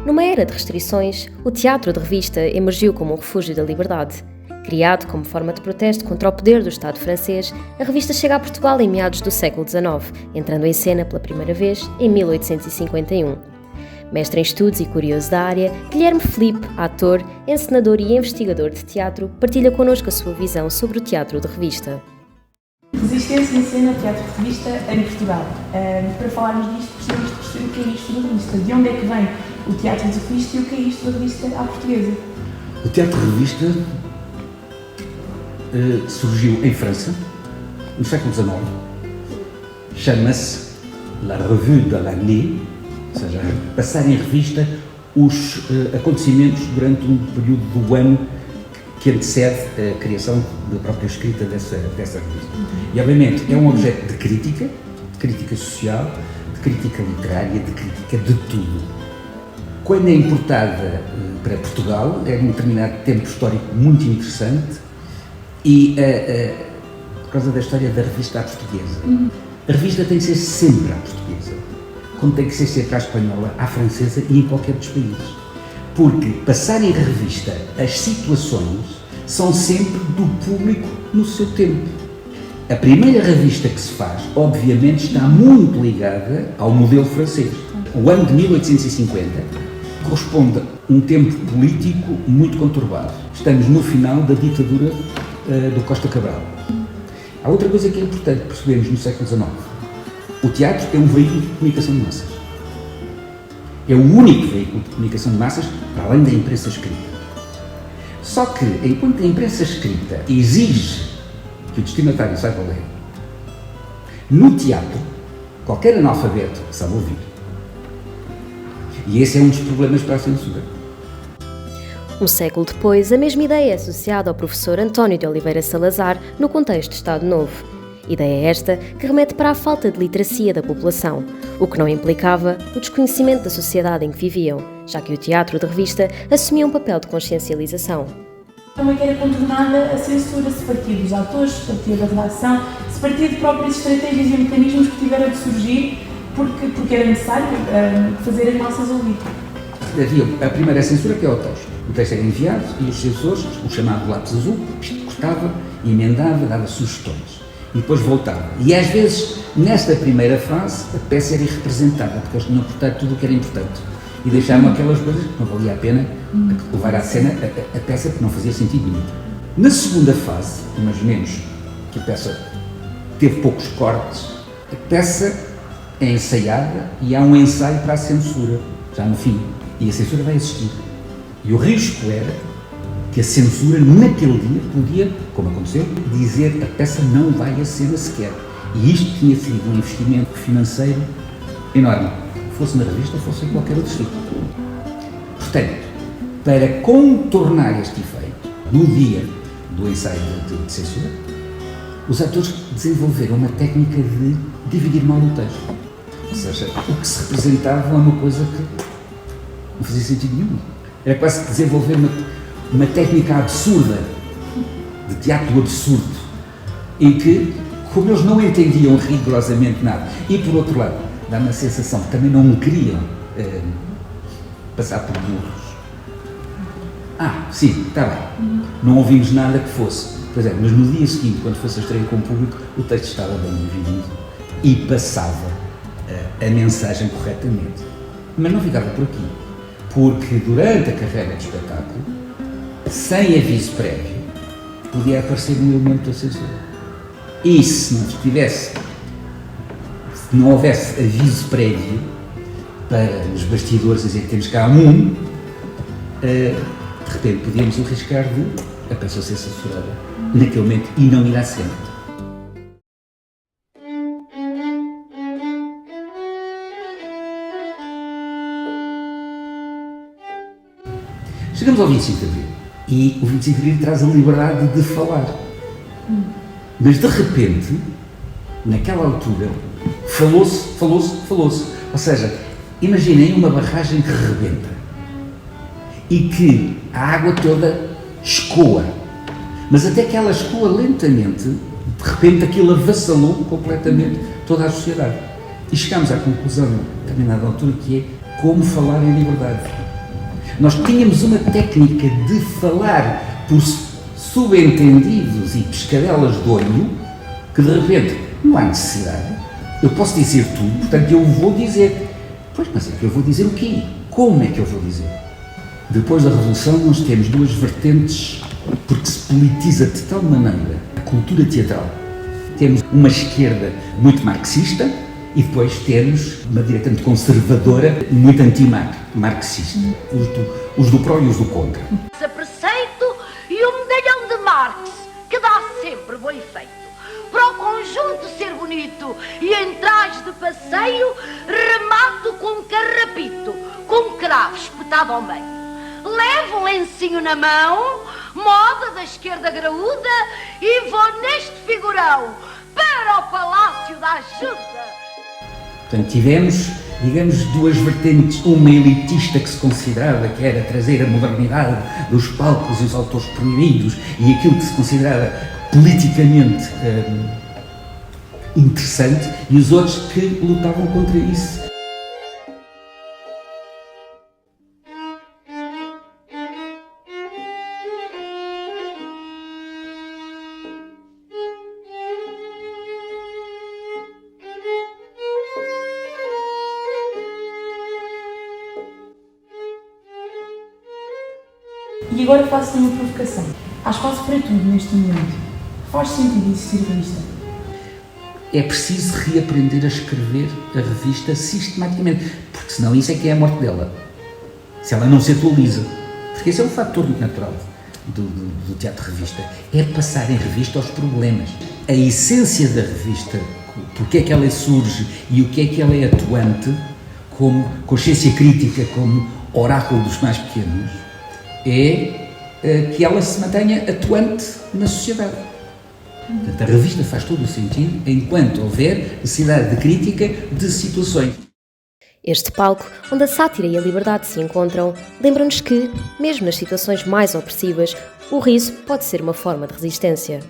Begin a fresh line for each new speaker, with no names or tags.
Numa era de restrições, o teatro de revista emergiu como um refúgio da liberdade. Criado como forma de protesto contra o poder do Estado francês, a revista chega a Portugal em meados do século XIX, entrando em cena pela primeira vez em 1851. Mestre em estudos e curioso da área, Guilherme Filipe, ator, encenador e investigador de teatro, partilha connosco a sua visão sobre o teatro de revista.
Resistência em cena, teatro de revista em Portugal. Para falarmos disto, precisamos de perceber o que é isto de revista, de onde é que vem o teatro de revista e o que é isto de revista à portuguesa.
O teatro de revista surgiu em França, no século XIX. Chama-se La Revue de l'Année, ou seja, passar em revista os acontecimentos durante um período do ano que antecede a criação da própria escrita dessa revista. E, obviamente, é um objeto de crítica social, de crítica literária, de crítica de tudo. Quando é importada para Portugal, é num determinado tempo histórico muito interessante e por causa da história da revista à portuguesa. A revista tem que ser sempre à portuguesa, como tem que ser sempre à espanhola, à francesa e em qualquer dos países. Porque passar em revista as situações são sempre do público no seu tempo. A primeira revista que se faz, obviamente, está muito ligada ao modelo francês. O ano de 1850 corresponde a um tempo político muito conturbado. Estamos no final da ditadura do Costa Cabral. Há outra coisa que é importante percebermos no século XIX. O teatro é um veículo de comunicação de massas. É o único veículo de comunicação de massas para além da imprensa escrita. Só que, enquanto a imprensa escrita exige que o destinatário saiba ler, no teatro, qualquer analfabeto sabe ouvir. E esse é um dos problemas para a censura.
Um século depois, a mesma ideia é associada ao professor António de Oliveira Salazar no contexto de Estado Novo. Ideia esta que remete para a falta de literacia da população, o que não implicava o desconhecimento da sociedade em que viviam, já que o teatro de revista assumia um papel de consciencialização.
Como é que era contornada a censura, se partia dos atores, se partia da redação, se partia de próprias estratégias e mecanismos que tiveram de surgir porque era necessário fazer as massas ouvir.
Havia a primeira censura, que é o texto. O texto era enviado e os censores, o chamado lápis azul, cortava, emendava, dava sugestões. E depois voltava. E às vezes, nesta primeira fase, a peça era irrepresentada, porque eles tinham cortado tudo o que era importante. E deixavam aquelas coisas que não valia a pena levar à cena a peça, porque não fazia sentido nenhum. Na segunda fase, imaginemos que a peça teve poucos cortes, a peça é ensaiada e há um ensaio para a censura, já no fim. E a censura vai existir. E o risco era que a censura, naquele dia, podia, como aconteceu, dizer a peça não vai a cena sequer. E isto tinha sido um investimento financeiro enorme, fosse na revista, fosse em qualquer outro sítio. Portanto, para contornar este efeito, no dia do ensaio de censura, os atores desenvolveram uma técnica de dividir mal o texto. Ou seja, o que se representava é uma coisa que não fazia sentido nenhum. Era quase que desenvolver uma técnica absurda, de teatro absurdo, em que, como eles não entendiam rigorosamente nada, e por outro lado, dá-me a sensação que também não queriam passar por burros. Sim, está bem, não ouvimos nada que fosse. Pois é, mas no dia seguinte, quando fosse a estreia com o público, o texto estava bem dividido e passava a mensagem corretamente. Mas não ficava por aqui, porque durante a carreira de espetáculo, sem aviso prévio, podia aparecer um elemento da censura. E se não houvesse aviso prévio para os bastidores dizer que temos cá de repente podíamos arriscar de a peça ser censurada naquele momento e não ir à cena. Chegamos ao 25 de Abril e o 25 de Abril traz a liberdade de falar. Mas de repente, naquela altura, falou-se. Ou seja, imaginem uma barragem que rebenta e que a água toda escoa. Mas até que ela escoa lentamente, de repente aquilo avassalou completamente toda a sociedade. E chegámos à conclusão, a determinada altura, que é como falar em liberdade. Nós tínhamos uma técnica de falar por subentendidos e pescadelas de olho, que de repente não há necessidade. Eu posso dizer tudo, portanto eu vou dizer. Pois, mas é que eu vou dizer o quê? Como é que eu vou dizer? Depois da Revolução nós temos duas vertentes, porque se politiza de tal maneira a cultura teatral. Temos uma esquerda muito marxista e depois temos uma direita muito conservadora, muito anti-marxista. Os do pró e os do contra.
Preceito e um medalhão de Marx, que dá sempre bom efeito. Para o conjunto ser bonito e em traje de passeio, remato com um carrapito, com um cravo espetado ao meio. Levo um lencinho na mão, moda da esquerda graúda, e vou neste figurão para o Palácio da Ajuda.
Portanto, tivemos, digamos, duas vertentes, uma elitista que se considerava que era trazer a modernidade dos palcos e os autores proibidos, e aquilo que se considerava politicamente interessante, e os outros que lutavam contra isso.
E agora faço-lhe uma provocação. Há espaço para tudo neste momento. Faz sentido existir revista?
É preciso reaprender a escrever a revista sistematicamente, porque senão isso é que é a morte dela. Se ela não se atualiza. Porque esse é um fator muito natural do teatro-revista. É passar em revista aos problemas. A essência da revista, porque é que ela surge e o que é que ela é atuante, como consciência crítica, como oráculo dos mais pequenos, é que ela se mantenha atuante na sociedade. Portanto, a revista faz todo o sentido enquanto houver necessidade de crítica de situações.
Este palco, onde a sátira e a liberdade se encontram, lembra-nos que, mesmo nas situações mais opressivas, o riso pode ser uma forma de resistência.